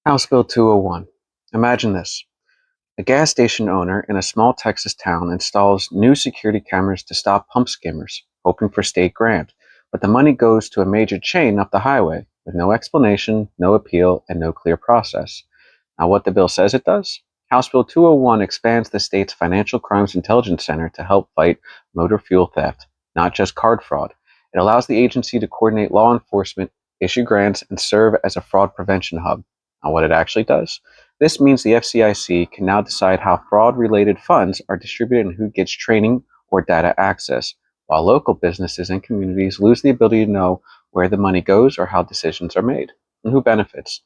House Bill 201. Imagine this. A gas station owner in a small Texas town installs new security cameras to stop pump skimmers, hoping for state grant, but the money goes to a major chain up the highway with no explanation, no appeal, and no clear process. Now, what the bill says it does? House Bill 201 expands the state's Financial Crimes Intelligence Center to help fight motor fuel theft, not just card fraud. It allows the agency to coordinate law enforcement, issue grants, and serve as a fraud prevention hub. Now, what it actually does? This means the FCIC can now decide how fraud-related funds are distributed and who gets training or data access, while local businesses and communities lose the ability to know where the money goes or how decisions are made. And who benefits?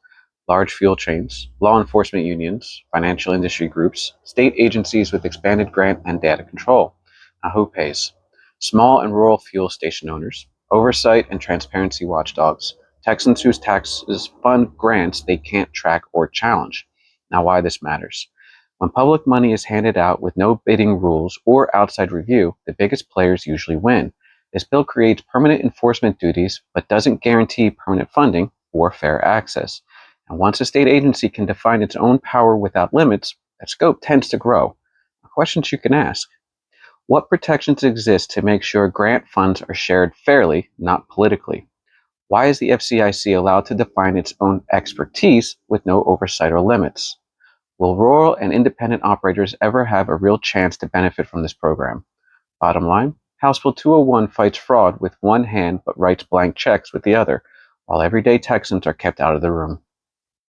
Large fuel chains, law enforcement unions, financial industry groups, state agencies with expanded grant and data control. Now, who pays? Small and rural fuel station owners, oversight and transparency watchdogs, Texans whose taxes fund grants they can't track or challenge. Now, why this matters. When public money is handed out with no bidding rules or outside review, the biggest players usually win. This bill creates permanent enforcement duties but doesn't guarantee permanent funding or fair access. And once a state agency can define its own power without limits, that scope tends to grow. Questions you can ask. What protections exist to make sure grant funds are shared fairly, not politically? Why is the FCIC allowed to define its own expertise with no oversight or limits? Will rural and independent operators ever have a real chance to benefit from this program? Bottom line, House Bill 201 fights fraud with one hand but writes blank checks with the other, while everyday Texans are kept out of the room.